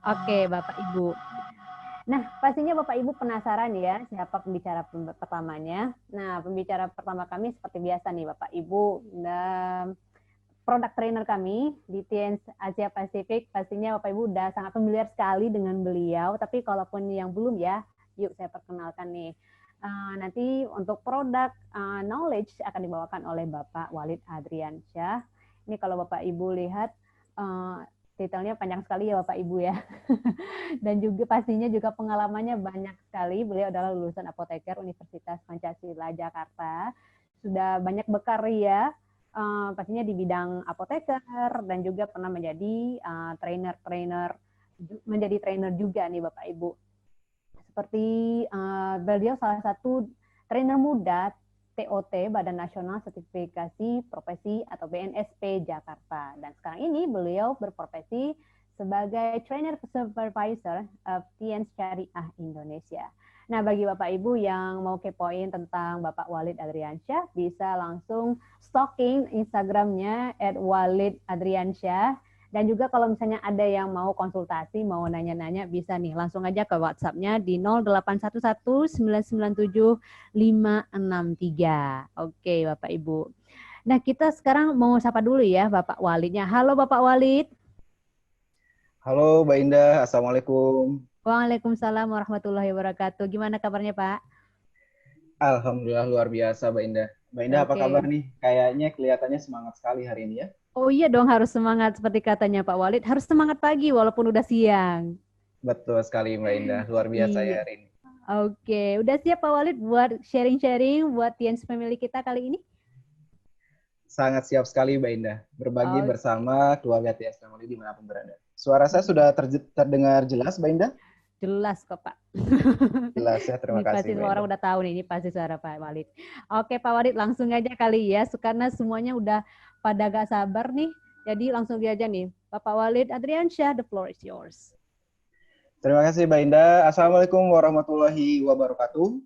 Oke, Bapak Ibu. Nah, pastinya Bapak Ibu penasaran ya siapa pembicara pertamanya. Nah, pembicara pertama kami seperti biasa nih Bapak Ibu. Nah, product trainer kami di TNS Asia Pasifik, pastinya Bapak Ibu udah sangat familiar sekali dengan beliau. Tapi kalaupun yang belum ya, yuk saya perkenalkan nih. Nanti untuk produk knowledge akan dibawakan oleh Bapak Walid Adriansyah. Ini kalau Bapak Ibu lihat uh, detailnya panjang sekali ya Bapak Ibu ya. Dan juga pastinya juga pengalamannya banyak sekali. Beliau adalah lulusan apoteker Universitas Pancasila Jakarta. Sudah banyak berkarya pastinya di bidang apoteker dan juga pernah menjadi trainer-trainer menjadi trainer juga nih Bapak Ibu. Seperti beliau salah satu trainer muda TOT Badan Nasional Sertifikasi Profesi atau BNSP Jakarta. Dan sekarang ini beliau berprofesi sebagai trainer supervisor of TN Syariah Indonesia. Nah, bagi Bapak Ibu yang mau kepoin tentang Bapak Walid Adriansyah, bisa langsung stalking Instagramnya @walidadriansyah. Dan juga kalau misalnya ada yang mau konsultasi, mau nanya-nanya, bisa nih langsung aja ke WhatsApp-nya di 0811 997 563. Oke, Bapak Ibu. Nah, kita sekarang mau sapa dulu ya Bapak Walidnya. Halo Bapak Walid. Halo Mbak Indah, Assalamualaikum. Waalaikumsalam warahmatullahi wabarakatuh. Gimana kabarnya, Pak? Alhamdulillah luar biasa Mbak Indah. Mbak Indah apa kabar Oke. nih? Kayaknya kelihatannya semangat sekali hari ini ya. Oh iya dong, harus semangat seperti katanya Pak Walid. Harus semangat pagi walaupun udah siang. Betul sekali Mbak Indah, luar biasa ya Iya. hari ini. Oke, udah siap Pak Walid buat sharing-sharing buat Tians Family kita kali ini? Sangat siap sekali Mbak Indah, berbagi Oke. bersama keluarga TS Family dimanapun berada. Suara saya sudah terdengar jelas Mbak Indah? Jelas kok Pak. Jelas ya, terima Ini kasih pasti Mbak semua orang Indah. udah tahu nih, ini pasti suara Pak Walid. Oke Pak Walid, langsung aja kali ya, karena semuanya udah pada gak sabar nih. Jadi langsung aja nih, Bapak Walid Adriansyah, the floor is yours. Terima kasih Mbak Indah. Assalamualaikum warahmatullahi wabarakatuh.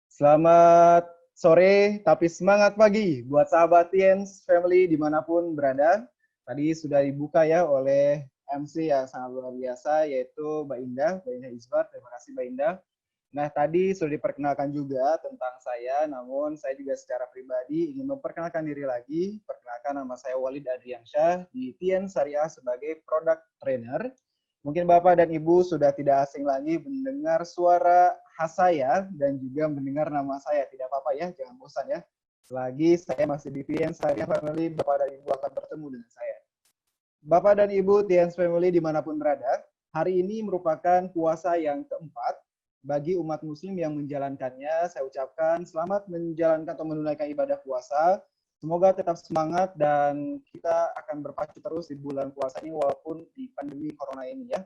Selamat sore, tapi semangat pagi buat sahabat Tiens Family dimanapun berada. Tadi sudah dibuka ya oleh MC yang sangat luar biasa, yaitu Mbak Indah Isbar. Terima kasih Mbak Indah. Nah, tadi sudah diperkenalkan juga tentang saya, namun saya juga secara pribadi ingin memperkenalkan diri lagi. Perkenalkan, nama saya Walid Adriansyah di Tien Syariah sebagai Product Trainer. Mungkin Bapak dan Ibu sudah tidak asing lagi mendengar suara khas saya dan juga mendengar nama saya. Tidak apa-apa ya, jangan bosan ya. Selagi saya masih di Tien Syariah Family, Bapak dan Ibu akan bertemu dengan saya. Bapak dan Ibu Tien Family dimanapun berada, hari ini merupakan puasa yang keempat bagi umat muslim yang menjalankannya. Saya ucapkan selamat menjalankan atau menunaikan ibadah puasa. Semoga tetap semangat dan kita akan berpacu terus di bulan puasa ini walaupun di pandemi corona ini ya.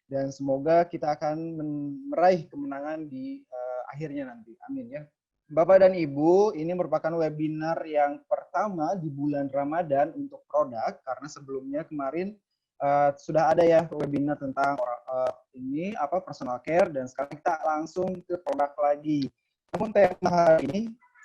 Dan semoga kita akan meraih kemenangan di akhirnya nanti. Amin ya. Bapak dan Ibu, ini merupakan webinar yang pertama di bulan Ramadan untuk produk karena sebelumnya kemarin sudah ada ya webinar tentang ini apa personal care dan sekarang kita langsung ke produk lagi. Namun tema hari ini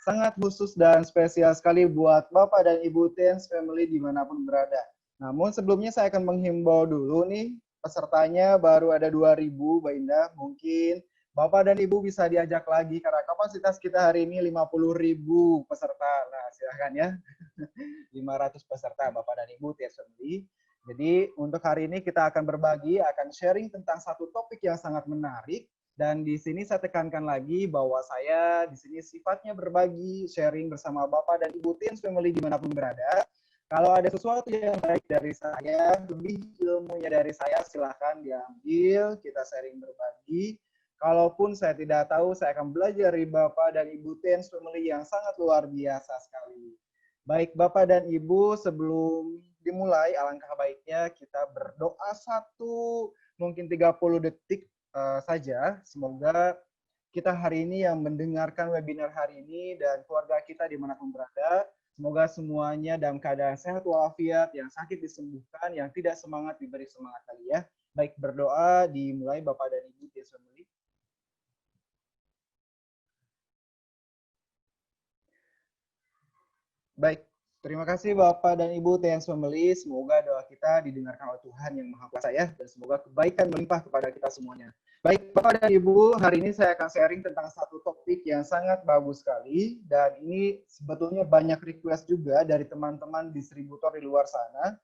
sangat khusus dan spesial sekali buat Bapak dan Ibu Tens Family dimanapun berada. Namun sebelumnya saya akan menghimbau dulu nih pesertanya baru ada 2.000 Mbak Indah. Mungkin Bapak dan Ibu bisa diajak lagi karena kapasitas kita hari ini 50.000 peserta. Nah, silahkan ya. 500 peserta Bapak dan Ibu Tens Family. Jadi untuk hari ini kita akan berbagi, akan sharing tentang satu topik yang sangat menarik. Dan di sini saya tekankan lagi bahwa saya di sini sifatnya berbagi, sharing bersama Bapak dan Ibu Teens Family dimanapun berada. Kalau ada sesuatu yang baik dari saya, lebih ilmunya dari saya, silahkan diambil, kita sharing berbagi. Kalaupun saya tidak tahu, saya akan belajar dari Bapak dan Ibu Teens Family yang sangat luar biasa sekali. Baik Bapak dan Ibu, sebelum dimulai, alangkah baiknya kita berdoa mungkin 30 detik saja. Semoga kita hari ini yang mendengarkan webinar hari ini dan keluarga kita dimanapun berada, semoga semuanya dalam keadaan sehat walafiat, yang sakit disembuhkan, yang tidak semangat diberi semangat lagi ya. Baik, berdoa dimulai Bapak dan Ibu Tiens Family. Baik, Terima kasih Bapak dan Ibu TNS Family. Semoga doa kita didengarkan oleh Tuhan yang Maha Kuasa ya, dan semoga kebaikan melimpah kepada kita semuanya. Baik Bapak dan Ibu, hari ini saya akan sharing tentang satu topik yang sangat bagus sekali, dan ini sebetulnya banyak request juga dari teman-teman distributor di luar sana.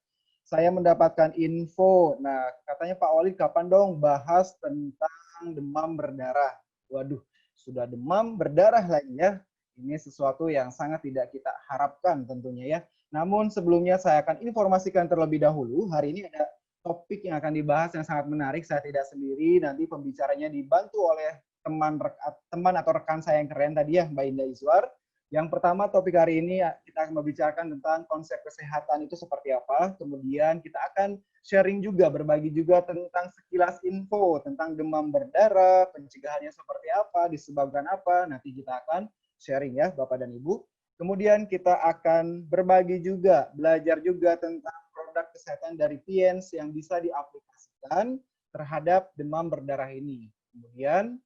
Saya mendapatkan info, nah katanya Pak Walid kapan dong bahas tentang demam berdarah. Waduh, sudah demam berdarah lagi ya. Ini sesuatu yang sangat tidak kita harapkan tentunya ya. Namun sebelumnya saya akan informasikan terlebih dahulu, hari ini ada topik yang akan dibahas yang sangat menarik. Saya tidak sendiri, nanti pembicaranya dibantu oleh teman atau rekan saya yang keren tadi ya, Mbak Indah Izwar. Yang pertama topik hari ini kita akan membicarakan tentang konsep kesehatan itu seperti apa. Kemudian kita akan sharing juga, berbagi juga tentang sekilas info tentang demam berdarah, pencegahannya seperti apa, disebabkan apa. Nanti kita akan sharing ya Bapak dan Ibu. Kemudian kita akan berbagi juga, belajar juga tentang produk kesehatan dari TNS yang bisa diaplikasikan terhadap demam berdarah ini. Kemudian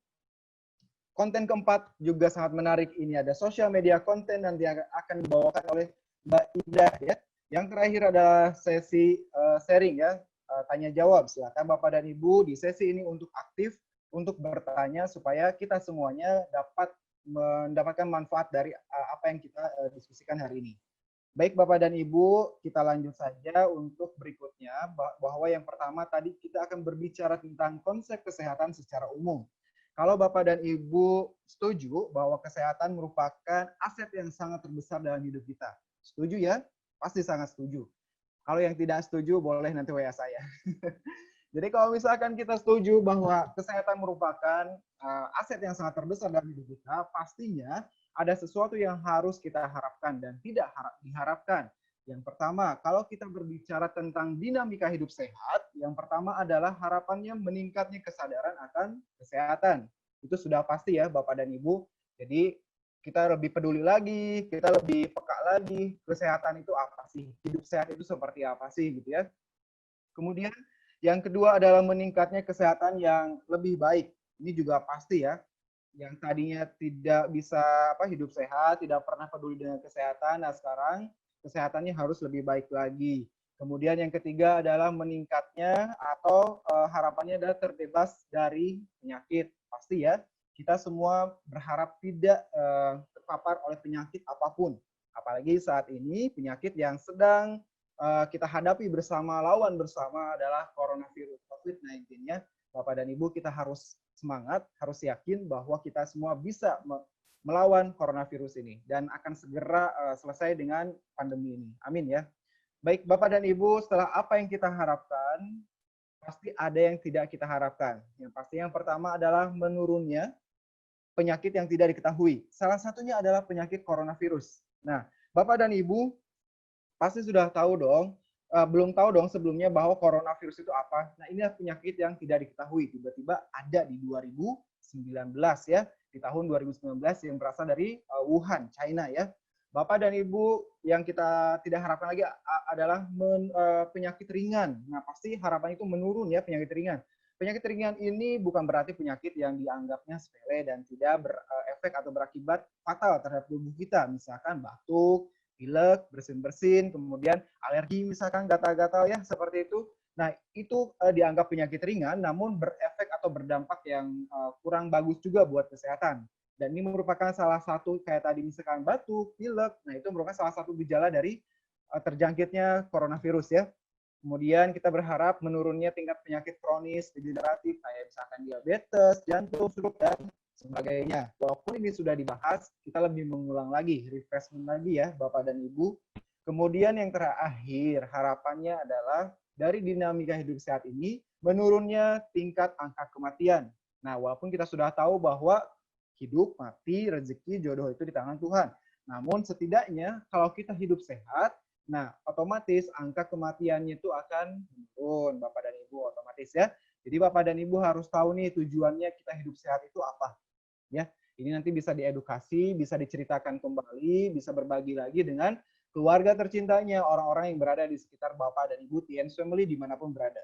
konten keempat juga sangat menarik. Ini ada sosial media konten nanti akan dibawakan oleh Mbak Indah ya. Yang terakhir adalah sesi sharing ya, tanya jawab. Silakan Bapak dan Ibu di sesi ini untuk aktif untuk bertanya supaya kita semuanya dapat mendapatkan manfaat dari apa yang kita diskusikan hari ini. Baik Bapak dan Ibu, kita lanjut saja untuk berikutnya, bahwa yang pertama tadi kita akan berbicara tentang konsep kesehatan secara umum. Kalau Bapak dan Ibu setuju bahwa kesehatan merupakan aset yang sangat terbesar dalam hidup kita. Setuju ya? Pasti sangat setuju. Kalau yang tidak setuju, boleh nanti WA saya. Jadi kalau misalkan kita setuju bahwa kesehatan merupakan aset yang sangat terbesar dalam hidup kita, pastinya ada sesuatu yang harus kita harapkan dan tidak diharapkan. Yang pertama, kalau kita berbicara tentang dinamika hidup sehat, yang pertama adalah harapannya meningkatnya kesadaran akan kesehatan. Itu sudah pasti ya Bapak dan Ibu. Jadi kita lebih peduli lagi, kita lebih peka lagi, kesehatan itu apa sih? Hidup sehat itu seperti apa sih gitu ya. Kemudian yang kedua adalah meningkatnya kesehatan yang lebih baik. Ini juga pasti ya. Yang tadinya tidak bisa hidup sehat, tidak pernah peduli dengan kesehatan, nah sekarang kesehatannya harus lebih baik lagi. Kemudian yang ketiga adalah meningkatnya atau harapannya adalah terbebas dari penyakit. Pasti ya, kita semua berharap tidak terpapar oleh penyakit apapun. Apalagi saat ini penyakit yang sedang kita hadapi bersama, lawan bersama adalah coronavirus COVID-19 ya. Bapak dan Ibu, kita harus semangat, harus yakin bahwa kita semua bisa melawan coronavirus ini dan akan segera selesai dengan pandemi ini. Amin ya. Baik Bapak dan Ibu, setelah apa yang kita harapkan, pasti ada yang tidak kita harapkan. Yang pasti yang pertama adalah menurunnya penyakit yang tidak diketahui. Salah satunya adalah penyakit coronavirus. Nah, Bapak dan Ibu pasti sudah tahu dong, belum tahu dong sebelumnya bahwa coronavirus itu apa. Nah, ini adalah penyakit yang tidak diketahui. Tiba-tiba ada di 2019 ya, di tahun 2019 yang berasal dari Wuhan, China ya. Bapak dan Ibu, yang kita tidak harapkan lagi adalah penyakit ringan. Nah, pasti harapan itu menurun ya penyakit ringan. Penyakit ringan ini bukan berarti penyakit yang dianggapnya sepele dan tidak berefek atau berakibat fatal terhadap tubuh kita. Misalkan batuk, pilek, bersin-bersin, kemudian alergi misalkan gatal-gatal ya seperti itu. Nah, itu dianggap penyakit ringan namun berefek atau berdampak yang kurang bagus juga buat kesehatan. Dan ini merupakan salah satu kayak tadi misalkan batuk, pilek, nah itu merupakan salah satu gejala dari terjangkitnya coronavirus ya. Kemudian kita berharap menurunnya tingkat penyakit kronis degeneratif kayak misalkan diabetes, jantung, stroke, dan sebagainya. Walaupun ini sudah dibahas, kita lebih mengulang lagi, refreshment lagi ya Bapak dan Ibu. Kemudian yang terakhir, harapannya adalah dari dinamika hidup sehat ini, menurunnya tingkat angka kematian. Nah, walaupun kita sudah tahu bahwa hidup, mati, rezeki, jodoh itu di tangan Tuhan. Namun setidaknya kalau kita hidup sehat, nah otomatis angka kematiannya itu akan menurun, Bapak dan Ibu, otomatis ya. Jadi Bapak dan Ibu harus tahu nih tujuannya kita hidup sehat itu apa. Ya, ini nanti bisa diedukasi, bisa diceritakan kembali, bisa berbagi lagi dengan keluarga tercintanya, orang-orang yang berada di sekitar Bapak dan Ibu TNS Family dimanapun berada.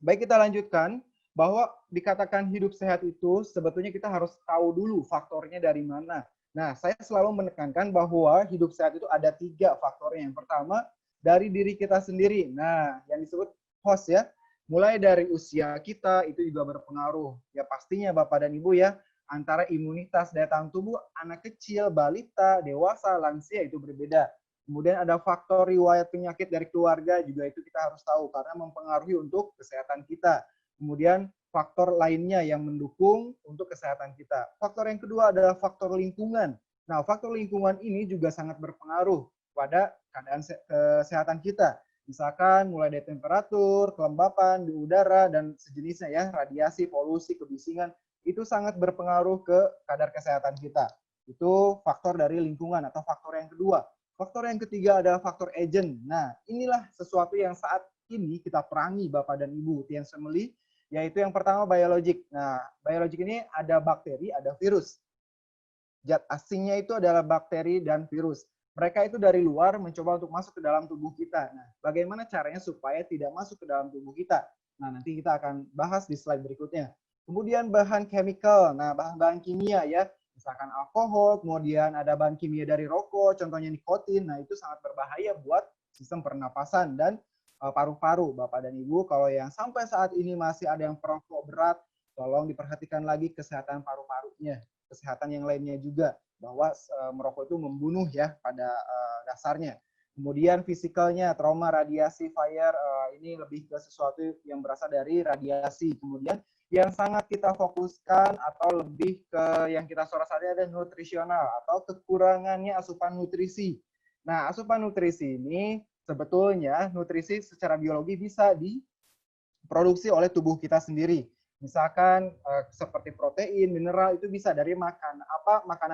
Baik, kita lanjutkan bahwa dikatakan hidup sehat itu sebetulnya kita harus tahu dulu faktornya dari mana. Nah, saya selalu menekankan bahwa hidup sehat itu ada 3 faktornya. Yang pertama, dari diri kita sendiri. Nah, yang disebut host ya. Mulai dari usia kita itu juga berpengaruh. Ya pastinya Bapak dan Ibu ya, antara imunitas daya tahan tubuh anak kecil, balita, dewasa, lansia itu berbeda. Kemudian ada faktor riwayat penyakit dari keluarga juga itu kita harus tahu karena mempengaruhi untuk kesehatan kita. Kemudian faktor lainnya yang mendukung untuk kesehatan kita. Faktor yang kedua adalah faktor lingkungan. Nah, faktor lingkungan ini juga sangat berpengaruh pada keadaan kesehatan kita. Misalkan mulai dari temperatur, kelembapan di udara, dan sejenisnya ya, radiasi, polusi, kebisingan, itu sangat berpengaruh ke kadar kesehatan kita. Itu faktor dari lingkungan atau faktor yang kedua. Faktor yang ketiga adalah faktor agent. Nah, inilah sesuatu yang saat ini kita perangi Bapak dan Ibu, Tiens Family, yaitu yang pertama biologik. Nah, biologik ini ada bakteri, ada virus. Zat asingnya itu adalah bakteri dan virus. Mereka itu dari luar mencoba untuk masuk ke dalam tubuh kita. Nah, bagaimana caranya supaya tidak masuk ke dalam tubuh kita? Nah, nanti kita akan bahas di slide berikutnya. Kemudian bahan chemical. Nah, bahan-bahan kimia ya. Misalkan alkohol, kemudian ada bahan kimia dari rokok, contohnya nikotin. Nah, itu sangat berbahaya buat sistem pernapasan dan paru-paru, Bapak dan Ibu. Kalau yang sampai saat ini masih ada yang perokok berat, tolong diperhatikan lagi kesehatan paru-parunya, kesehatan yang lainnya juga, bahwa merokok itu membunuh ya pada dasarnya. Kemudian fisikalnya, trauma, radiasi, fire, ini lebih ke sesuatu yang berasal dari radiasi. Kemudian yang sangat kita fokuskan atau lebih ke yang kita sorot ada nutrisional atau kekurangannya asupan nutrisi. Nah, asupan nutrisi ini sebetulnya nutrisi secara biologi bisa diproduksi oleh tubuh kita sendiri. Misalkan seperti protein, mineral itu bisa dari makanan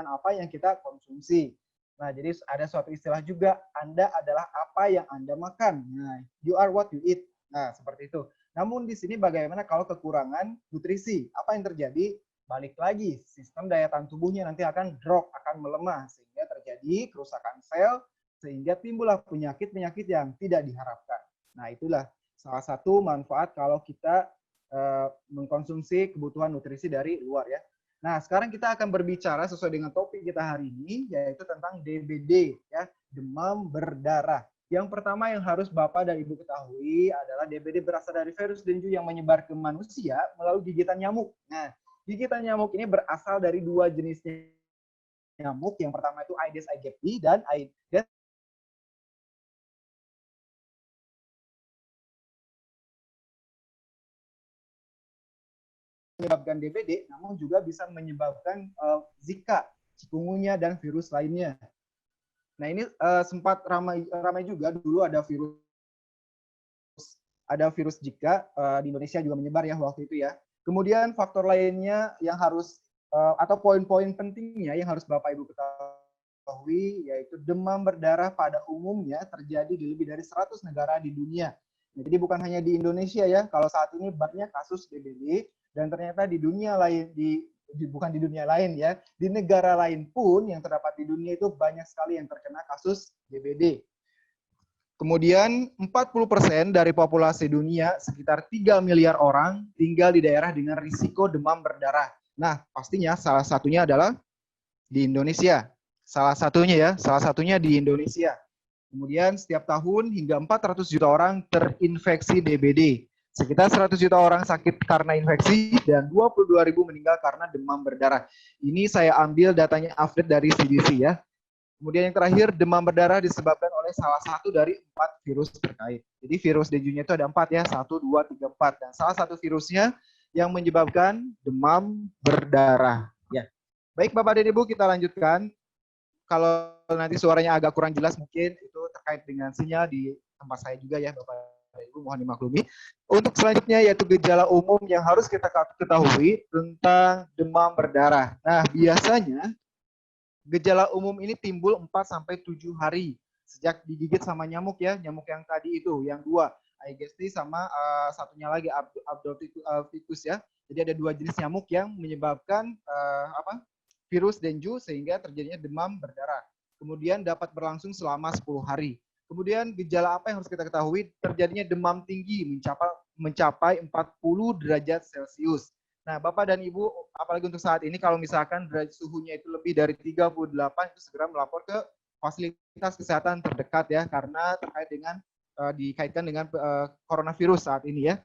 apa yang kita konsumsi. Nah, jadi ada suatu istilah juga, Anda adalah apa yang Anda makan. Nah, you are what you eat. Nah, seperti itu. Namun di sini bagaimana kalau kekurangan nutrisi? Apa yang terjadi? Balik lagi, sistem daya tahan tubuhnya nanti akan drop, akan melemah sehingga terjadi kerusakan sel, sehingga timbullah penyakit-penyakit yang tidak diharapkan. Nah, itulah salah satu manfaat kalau kita mengkonsumsi kebutuhan nutrisi dari luar ya. Nah, sekarang kita akan berbicara sesuai dengan topik kita hari ini, yaitu tentang DBD, ya, demam berdarah. Yang pertama yang harus Bapak dan Ibu ketahui adalah DBD berasal dari virus dengue yang menyebar ke manusia melalui gigitan nyamuk. Nah, gigitan nyamuk ini berasal dari 2 jenis nyamuk. Yang pertama itu Aedes aegypti dan Aedes menyebabkan DBD, namun juga bisa menyebabkan Zika, chikungunya, dan virus lainnya. Nah, ini sempat ramai juga dulu ada virus Zika di Indonesia juga menyebar ya waktu itu ya. Kemudian faktor lainnya yang harus atau poin-poin pentingnya yang harus Bapak Ibu ketahui yaitu demam berdarah pada umumnya terjadi di lebih dari 100 negara di dunia. Nah, jadi bukan hanya di Indonesia ya, kalau saat ini banyak kasus DBD dan ternyata di dunia lain bukan di dunia lain ya, di negara lain pun yang terdapat di dunia itu banyak sekali yang terkena kasus DBD. Kemudian 40% dari populasi dunia, sekitar 3 miliar orang, tinggal di daerah dengan risiko demam berdarah. Nah, pastinya salah satunya adalah di Indonesia. Salah satunya di Indonesia. Kemudian setiap tahun hingga 400 juta orang terinfeksi DBD. Sekitar 100 juta orang sakit karena infeksi dan 22.000 meninggal karena demam berdarah. Ini saya ambil datanya update dari CDC ya. Kemudian yang terakhir, demam berdarah disebabkan oleh salah satu dari 4 virus terkait. Jadi virus dengue-nya itu ada 4 ya, 1, 2, 3, 4. Dan salah satu virusnya yang menyebabkan demam berdarah. Ya. Baik Bapak dan Ibu, kita lanjutkan. Kalau nanti suaranya agak kurang jelas mungkin itu terkait dengan sinyal di tempat saya juga ya Bapak dan Ibu, mohon dimaklumi. Untuk selanjutnya yaitu gejala umum yang harus kita ketahui tentang demam berdarah. Nah, biasanya gejala umum ini timbul 4-7 hari sejak digigit sama nyamuk ya, nyamuk yang tadi itu, yang 2, Aedes sama satunya lagi Abdoticus ya. Jadi ada 2 jenis nyamuk yang menyebabkan virus dengue sehingga terjadinya demam berdarah. Kemudian dapat berlangsung selama 10 hari. Kemudian gejala apa yang harus kita ketahui? Terjadinya demam tinggi mencapai 40 derajat Celcius. Nah, Bapak dan Ibu, apalagi untuk saat ini, kalau misalkan derajat suhunya itu lebih dari 38, itu segera melapor ke fasilitas kesehatan terdekat ya, karena terkait dengan dikaitkan dengan coronavirus saat ini ya.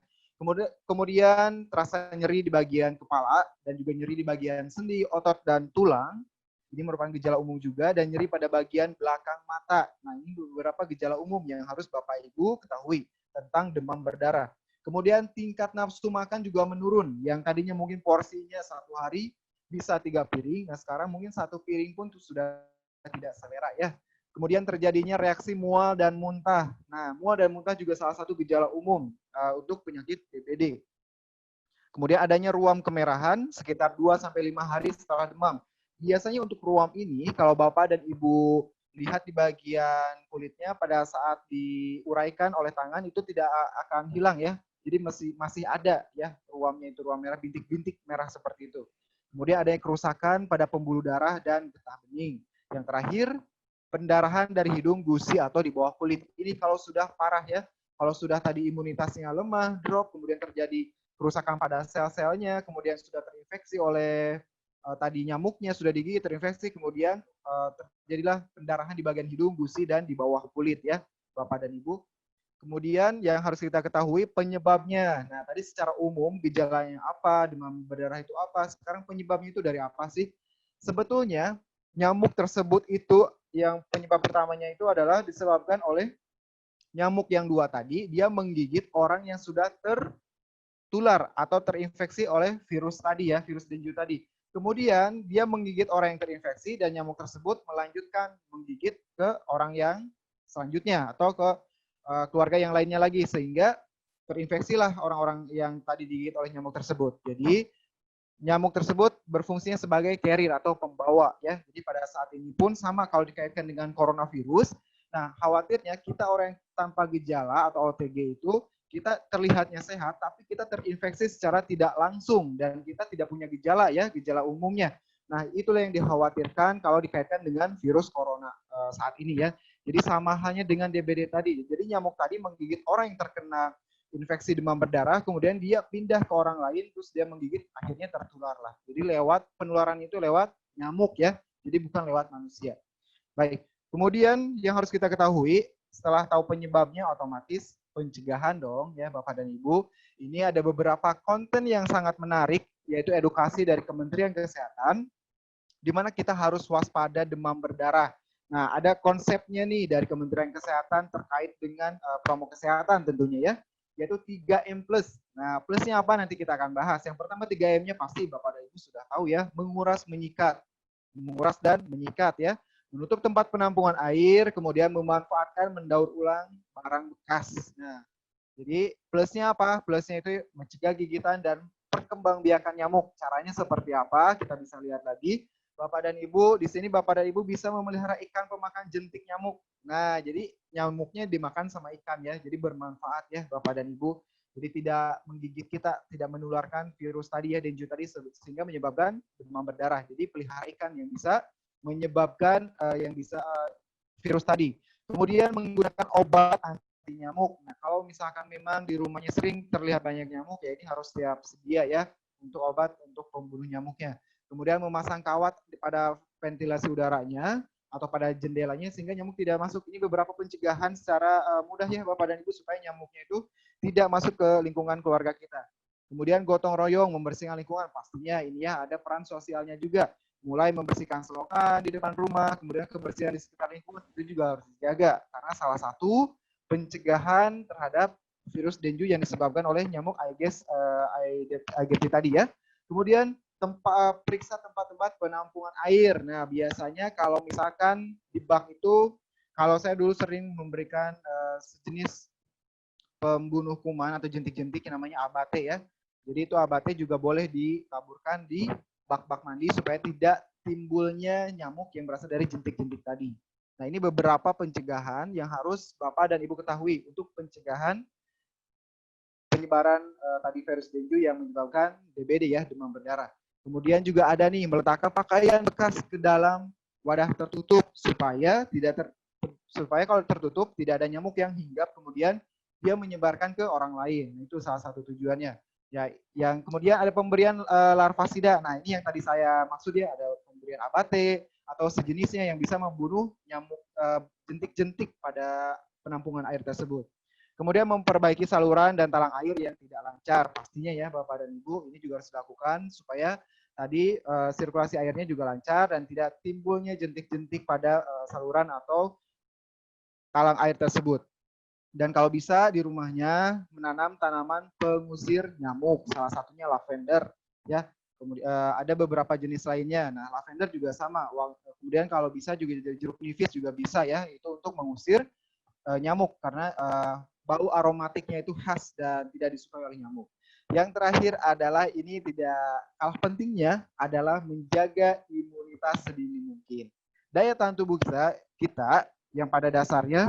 Kemudian terasa nyeri di bagian kepala dan juga nyeri di bagian sendi, otot, dan tulang. Ini merupakan gejala umum juga, dan nyeri pada bagian belakang mata. Nah, ini beberapa gejala umum yang harus Bapak Ibu ketahui tentang demam berdarah. Kemudian tingkat nafsu makan juga menurun. Yang tadinya mungkin porsinya satu hari bisa 3 piring, nah sekarang mungkin 1 piring pun sudah tidak selera ya. Kemudian terjadinya reaksi mual dan muntah. Nah, mual dan muntah juga salah satu gejala umum untuk penyakit DBD. Kemudian adanya ruam kemerahan sekitar 2-5 hari setelah demam. Biasanya untuk ruam ini, kalau Bapak dan Ibu lihat di bagian kulitnya pada saat diuraikan oleh tangan itu tidak akan hilang ya. Jadi masih ada ya ruamnya, itu ruam merah, bintik-bintik merah seperti itu. Kemudian adanya kerusakan pada pembuluh darah dan getah bening. Yang terakhir, pendarahan dari hidung, gusi, atau di bawah kulit. Ini kalau sudah parah ya. Kalau sudah tadi imunitasnya lemah, drop, kemudian terjadi kerusakan pada sel-selnya, kemudian sudah terinfeksi oleh tadi nyamuknya, sudah digigit, terinfeksi, kemudian terjadilah pendarahan di bagian hidung, gusi, dan di bawah kulit ya, Bapak dan Ibu. Kemudian yang harus kita ketahui penyebabnya. Nah, tadi secara umum gejalanya apa, demam berdarah itu apa, sekarang penyebabnya itu dari apa sih? Sebetulnya nyamuk tersebut itu yang penyebab pertamanya itu adalah disebabkan oleh nyamuk yang 2 tadi, dia menggigit orang yang sudah tertular atau terinfeksi oleh virus tadi ya, virus dengue tadi. Kemudian dia menggigit orang yang terinfeksi dan nyamuk tersebut melanjutkan menggigit ke orang yang selanjutnya atau ke keluarga yang lainnya lagi, sehingga terinfeksilah orang-orang yang tadi digigit oleh nyamuk tersebut. Jadi nyamuk tersebut berfungsinya sebagai carrier atau pembawa ya. Jadi pada saat ini pun sama kalau dikaitkan dengan coronavirus. Nah, khawatirnya kita orang yang tanpa gejala atau OTG itu kita terlihatnya sehat tapi kita terinfeksi secara tidak langsung dan kita tidak punya gejala ya, gejala umumnya. Nah, itulah yang dikhawatirkan kalau dikaitkan dengan virus corona saat ini ya. Jadi sama halnya dengan DBD tadi. Jadi nyamuk tadi menggigit orang yang terkena infeksi demam berdarah, kemudian dia pindah ke orang lain, terus dia menggigit, akhirnya tertular lah. Jadi lewat penularan itu lewat nyamuk ya, jadi bukan lewat manusia. Baik, kemudian yang harus kita ketahui, setelah tahu penyebabnya otomatis pencegahan dong ya Bapak dan Ibu. Ini ada beberapa konten yang sangat menarik, yaitu edukasi dari Kementerian Kesehatan, di mana kita harus waspada demam berdarah. Nah, ada konsepnya nih dari Kementerian Kesehatan terkait dengan promo kesehatan tentunya ya, yaitu 3M+. Nah, plusnya apa nanti kita akan bahas. Yang pertama 3M-nya pasti Bapak dan Ibu sudah tahu ya, menguras, menyikat. Menguras dan menyikat ya. Menutup tempat penampungan air, kemudian memanfaatkan mendaur ulang barang bekas. Nah, jadi plusnya apa? Plusnya itu mencegah gigitan dan perkembangbiakan nyamuk. Caranya seperti apa? Kita bisa lihat lagi. Bapak dan Ibu, di sini Bapak dan Ibu bisa memelihara ikan pemakan jentik nyamuk. Nah, jadi nyamuknya dimakan sama ikan ya. Jadi bermanfaat ya Bapak dan Ibu. Jadi tidak menggigit kita, tidak menularkan virus tadi ya, dengue tadi, sehingga menyebabkan demam berdarah. Jadi pelihara ikan yang bisa menyebabkan virus tadi. Kemudian menggunakan obat anti nyamuk. Nah, kalau misalkan memang di rumahnya sering terlihat banyak nyamuk, ya ini harus siap sedia ya untuk obat untuk pembunuh nyamuknya. Kemudian memasang kawat pada ventilasi udaranya atau pada jendelanya sehingga nyamuk tidak masuk. Ini beberapa pencegahan secara mudah ya Bapak dan Ibu supaya nyamuknya itu tidak masuk ke lingkungan keluarga kita. Kemudian gotong royong membersihkan lingkungan, pastinya ini ya ada peran sosialnya juga. Mulai membersihkan selokan di depan rumah, kemudian kebersihan di sekitar lingkungan itu juga harus dijaga karena salah satu pencegahan terhadap virus dengue yang disebabkan oleh nyamuk Aedes aegypti tadi ya. Kemudian periksa tempat-tempat penampungan air. Nah, biasanya kalau misalkan di bak itu, kalau saya dulu sering memberikan sejenis pembunuh kuman atau jentik-jentik yang namanya abate ya. Jadi itu abate juga boleh ditaburkan di bak-bak mandi supaya tidak timbulnya nyamuk yang berasal dari jentik-jentik tadi. Nah, ini beberapa pencegahan yang harus Bapak dan Ibu ketahui untuk pencegahan penyebaran tadi virus dengue yang menyebabkan DBD ya, demam berdarah. Kemudian juga ada nih meletakkan pakaian bekas ke dalam wadah tertutup supaya kalau tertutup tidak ada nyamuk yang hinggap kemudian dia menyebarkan ke orang lain. Itu salah satu tujuannya. Ya, yang kemudian ada pemberian larvasida. Nah, ini yang tadi saya maksud ya, ada pemberian abate atau sejenisnya yang bisa membunuh nyamuk jentik-jentik pada penampungan air tersebut. Kemudian memperbaiki saluran dan talang air yang tidak lancar. Pastinya ya Bapak dan Ibu, ini juga harus dilakukan supaya tadi sirkulasi airnya juga lancar dan tidak timbulnya jentik-jentik pada saluran atau talang air tersebut. Dan kalau bisa di rumahnya menanam tanaman pengusir nyamuk, salah satunya lavender ya. Kemudian ada beberapa jenis lainnya. Nah, lavender juga sama. Kemudian kalau bisa juga jeruk nipis juga bisa ya, itu untuk mengusir nyamuk karena bau aromatiknya itu khas dan tidak disukai oleh nyamuk. Yang terakhir adalah ini tidak kalah pentingnya adalah menjaga imunitas sedini mungkin. Daya tahan tubuh kita yang pada dasarnya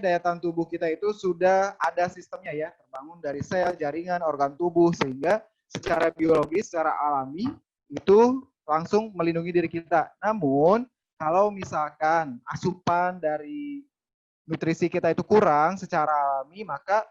daya tahan tubuh kita itu sudah ada sistemnya ya, terbangun dari sel, jaringan, organ tubuh, sehingga secara biologis, secara alami itu langsung melindungi diri kita. Namun kalau misalkan asupan dari nutrisi kita itu kurang secara alami, maka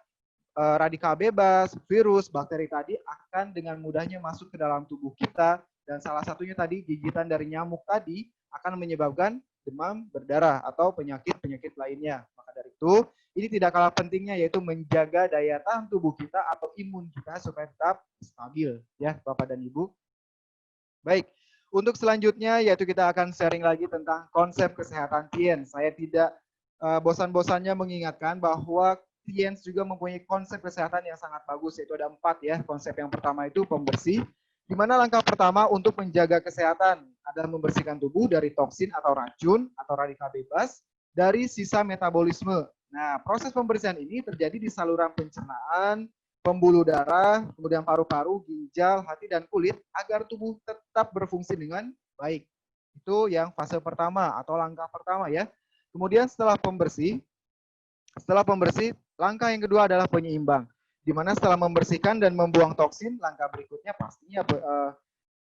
radikal bebas, virus, bakteri tadi akan dengan mudahnya masuk ke dalam tubuh kita, dan salah satunya tadi gigitan dari nyamuk tadi akan menyebabkan demam berdarah atau penyakit-penyakit lainnya. Maka dari itu, ini tidak kalah pentingnya yaitu menjaga daya tahan tubuh kita atau imun kita supaya tetap stabil ya Bapak dan Ibu. Baik, untuk selanjutnya yaitu kita akan sharing lagi tentang konsep kesehatan TIENS. Saya tidak bosan-bosannya mengingatkan bahwa TIENS juga mempunyai konsep kesehatan yang sangat bagus, yaitu ada 4 ya. Konsep yang pertama itu pembersih, di mana langkah pertama untuk menjaga kesehatan adalah membersihkan tubuh dari toksin atau racun atau radikal bebas dari sisa metabolisme. Nah, proses pembersihan ini terjadi di saluran pencernaan, pembuluh darah, kemudian paru-paru, ginjal, hati, dan kulit agar tubuh tetap berfungsi dengan baik. Itu yang fase pertama atau langkah pertama ya. Kemudian setelah pembersih, langkah yang kedua adalah penyeimbang. Di mana setelah membersihkan dan membuang toksin, langkah berikutnya pastinya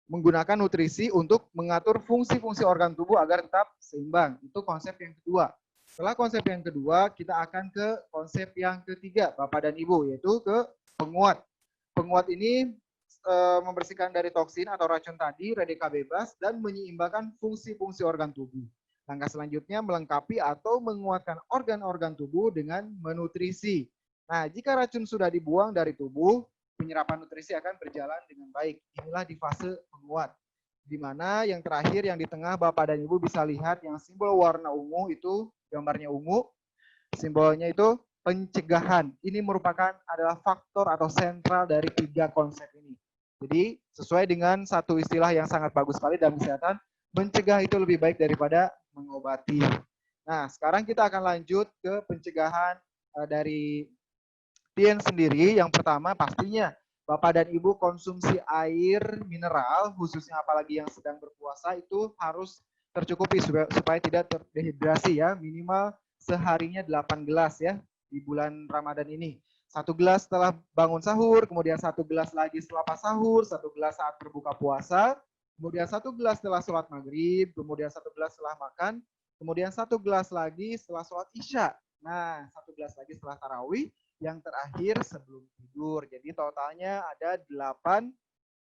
menggunakan nutrisi untuk mengatur fungsi-fungsi organ tubuh agar tetap seimbang. Itu konsep yang kedua. Setelah konsep yang kedua, kita akan ke konsep yang ketiga, Bapak dan Ibu, yaitu ke penguat. Penguat ini membersihkan dari toksin atau racun tadi, radikal bebas, dan menyeimbangkan fungsi-fungsi organ tubuh. Langkah selanjutnya melengkapi atau menguatkan organ-organ tubuh dengan menutrisi. Nah, jika racun sudah dibuang dari tubuh, penyerapan nutrisi akan berjalan dengan baik. Inilah di fase penguat. Di mana yang terakhir, yang di tengah Bapak dan Ibu bisa lihat yang simbol warna ungu itu, gambarnya ungu, simbolnya itu pencegahan. Ini merupakan adalah faktor atau sentral dari 3 konsep ini. Jadi, sesuai dengan satu istilah yang sangat bagus sekali dalam kesehatan, mencegah itu lebih baik daripada mengobati. Nah, sekarang kita akan lanjut ke pencegahan dari TIENS sendiri. Yang pertama pastinya Bapak dan Ibu konsumsi air mineral, khususnya apalagi yang sedang berpuasa itu harus tercukupi supaya tidak terdehidrasi ya. Minimal seharinya 8 gelas ya di bulan Ramadan ini. 1 gelas setelah bangun sahur, kemudian 1 gelas lagi setelah pas sahur, 1 gelas saat berbuka puasa, kemudian 1 gelas setelah sholat maghrib, kemudian 1 gelas setelah makan, kemudian 1 gelas lagi setelah sholat isya. Nah, 1 gelas lagi setelah tarawih, yang terakhir sebelum tidur. Jadi totalnya ada 8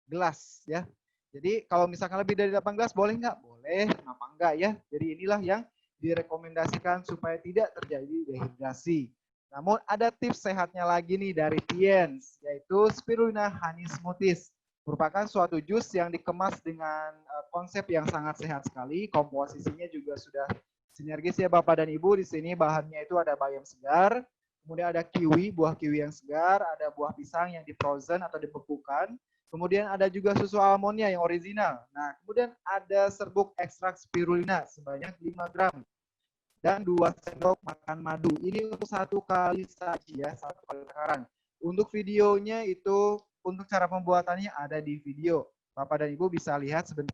gelas ya. Jadi kalau misalkan lebih dari 8 gelas boleh nggak? Boleh, kenapa enggak ya? Jadi inilah yang direkomendasikan supaya tidak terjadi dehidrasi. Namun ada tips sehatnya lagi nih dari TIENS, yaitu Spirulina honey smoothies. Merupakan suatu jus yang dikemas dengan konsep yang sangat sehat sekali. Komposisinya juga sudah sinergis ya Bapak dan Ibu. Di sini bahannya itu ada bayam segar, kemudian ada kiwi, buah kiwi yang segar, ada buah pisang yang di frozen atau dibekukan, kemudian ada juga susu almondnya yang original. Nah, kemudian ada serbuk ekstrak spirulina sebanyak 5 gram dan 2 sendok makan madu. Ini untuk 1 kali saji ya, 1 kali takaran. Untuk videonya itu, untuk cara pembuatannya ada di video. Bapak dan Ibu bisa lihat sebentar.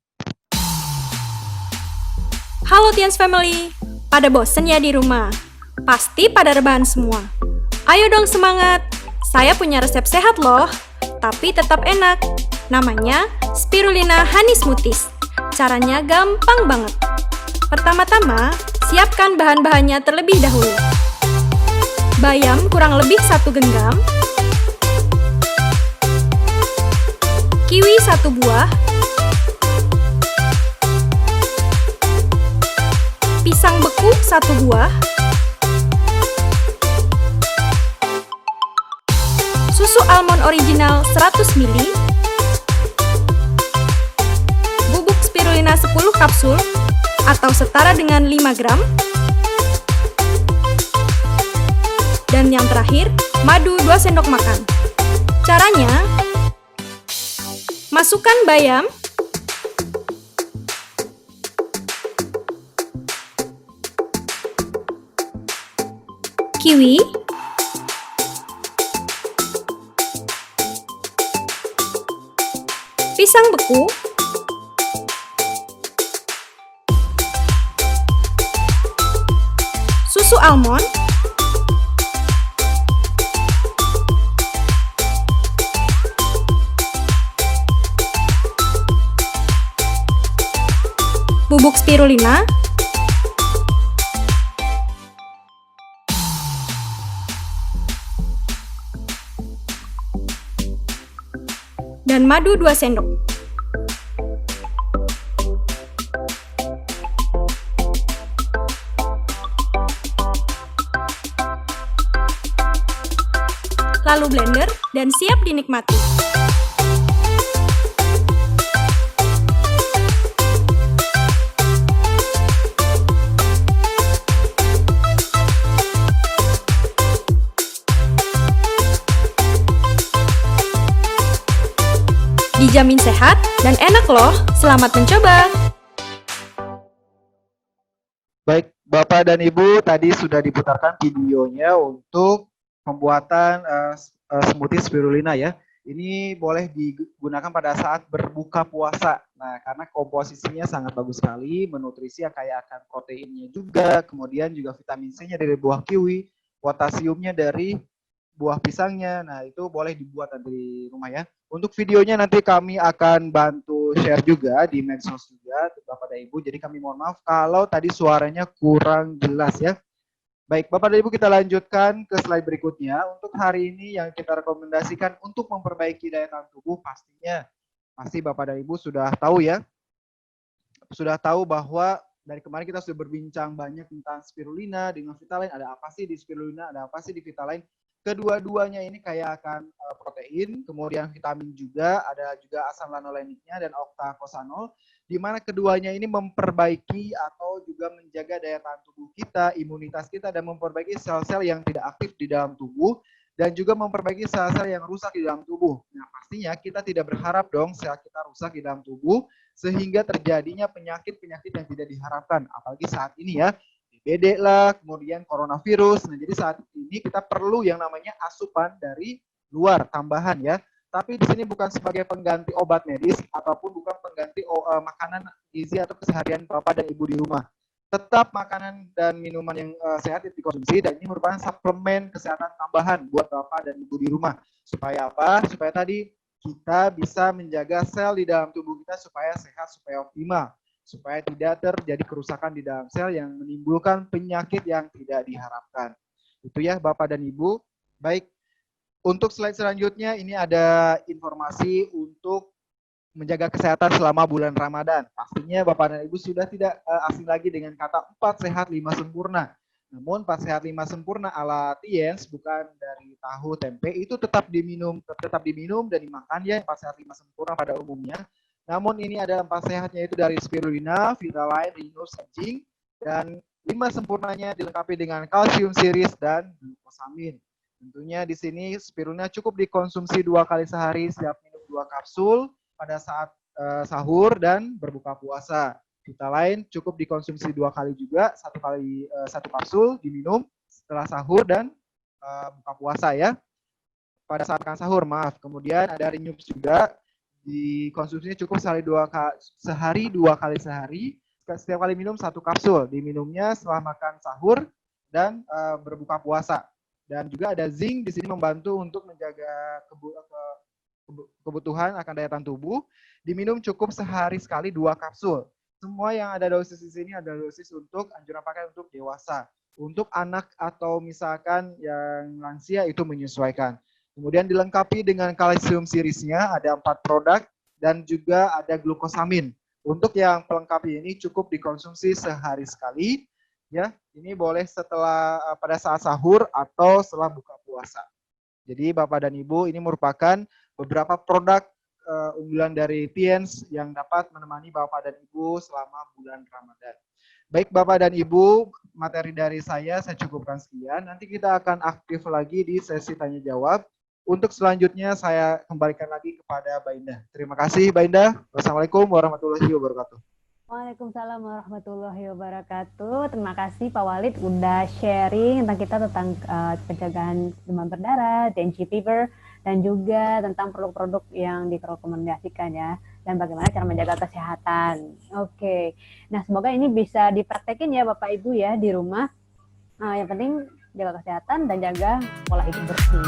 Halo TIENS Family, pada bosen ya di rumah? Pasti pada rebahan semua. Ayo dong semangat, saya punya resep sehat loh, tapi tetap enak. Namanya Spirulina honey smoothies. Caranya gampang banget. Pertama-tama, siapkan bahan-bahannya terlebih dahulu. Bayam kurang lebih 1 genggam, kiwi 1 buah, pisang beku 1 buah, susu almond original 100 ml, bubuk spirulina 10 kapsul atau setara dengan 5 gram, dan yang terakhir, madu 2 sendok makan. Caranya, masukkan bayam, kiwi, pisang beku, susu almond, bubuk spirulina, dan madu 2 sendok. Lalu blender dan siap dinikmati. Dijamin sehat dan enak loh. Selamat mencoba. Baik, Bapak dan Ibu, tadi sudah diputarkan videonya untuk pembuatan smoothie spirulina ya. Ini boleh digunakan pada saat berbuka puasa. Nah, karena komposisinya sangat bagus sekali, menutrisi yang kaya akan proteinnya juga, kemudian juga vitamin C-nya dari buah kiwi, potasiumnya dari buah pisangnya. Nah, itu boleh dibuat nanti di rumah ya. Untuk videonya nanti kami akan bantu share juga di medsos juga, Bapak dan Ibu. Jadi kami mohon maaf kalau tadi suaranya kurang jelas ya. Baik, Bapak dan Ibu, kita lanjutkan ke slide berikutnya. Untuk hari ini yang kita rekomendasikan untuk memperbaiki daya tahan tubuh, pasti Bapak dan Ibu sudah tahu ya. Sudah tahu bahwa dari kemarin kita sudah berbincang banyak tentang spirulina dengan Vitaline. Ada apa sih di spirulina, ada apa sih di Vitaline. Kedua-duanya ini kaya akan protein, kemudian vitamin juga, ada juga asam lanoleniknya dan octacosanol, di mana keduanya ini memperbaiki atau juga menjaga daya tahan tubuh kita, imunitas kita, dan memperbaiki sel-sel yang tidak aktif di dalam tubuh, dan juga memperbaiki sel-sel yang rusak di dalam tubuh. Nah, pastinya kita tidak berharap dong sel kita rusak di dalam tubuh, sehingga terjadinya penyakit-penyakit yang tidak diharapkan, apalagi saat ini ya, DBD lah, kemudian coronavirus. Nah, jadi saat ini kita perlu yang namanya asupan dari luar tambahan ya. Tapi di sini bukan sebagai pengganti obat medis ataupun bukan pengganti makanan gizi atau keseharian Bapak dan Ibu di rumah. Tetap makanan dan minuman yang sehat dikonsumsi, dan ini merupakan suplemen kesehatan tambahan buat Bapak dan Ibu di rumah. Supaya apa? Supaya tadi kita bisa menjaga sel di dalam tubuh kita supaya sehat, supaya optimal, supaya tidak terjadi kerusakan di dalam sel yang menimbulkan penyakit yang tidak diharapkan. Itu ya Bapak dan Ibu. Baik, untuk slide selanjutnya ini ada informasi untuk menjaga kesehatan selama bulan Ramadan. Pastinya Bapak dan Ibu sudah tidak asing lagi dengan kata 4 sehat 5 sempurna. Namun 4 sehat 5 sempurna ala Tiens, bukan dari tahu tempe, itu tetap diminum dan dimakan ya, 4 sehat 5 sempurna pada umumnya. Namun ini ada 4 sehatnya itu dari spirulina, Vitaline, Rinus, Zinc, dan 5 sempurnanya dilengkapi dengan kalsium series dan glukosamin. Tentunya di sini spirulina cukup dikonsumsi 2 kali sehari, setiap minum 2 kapsul pada saat sahur dan berbuka puasa. Vitaline cukup dikonsumsi 2 kali juga, 1 kapsul diminum setelah sahur dan buka puasa ya. Pada saat makan sahur, maaf. Kemudian ada Rinus juga, dikonsumsinya cukup sehari 2 kali sehari, setiap kali minum 1 kapsul, diminumnya setelah makan sahur dan berbuka puasa. Dan juga ada zinc di sini membantu untuk menjaga kebutuhan akan daya tahan tubuh, diminum cukup sehari sekali 2 kapsul. Semua yang ada dosis di sini ada dosis untuk anjuran pakai untuk dewasa. Untuk anak atau misalkan yang lansia itu menyesuaikan. Kemudian dilengkapi dengan kalsium series-nya, ada 4 produk dan juga ada glukosamin. Untuk yang pelengkap ini cukup dikonsumsi sehari sekali, ya. Ini boleh setelah pada saat sahur atau setelah buka puasa. Jadi Bapak dan Ibu, ini merupakan beberapa produk unggulan dari Tiens yang dapat menemani Bapak dan Ibu selama bulan Ramadan. Baik Bapak dan Ibu, materi dari saya cukupkan sekian. Nanti kita akan aktif lagi di sesi tanya jawab. Untuk selanjutnya saya kembalikan lagi kepada Mbak Indah. Terima kasih Mbak Indah. Wassalamualaikum warahmatullahi wabarakatuh. Waalaikumsalam warahmatullahi wabarakatuh. Terima kasih Pak Walid udah sharing tentang kita tentang pencegahan demam berdarah, dengue fever, dan juga tentang produk-produk yang direkomendasikan ya, dan bagaimana cara menjaga kesehatan. Oke, nah semoga ini bisa dipraktekin ya Bapak Ibu ya di rumah. Yang penting jaga kesehatan dan jaga pola hidup bersih.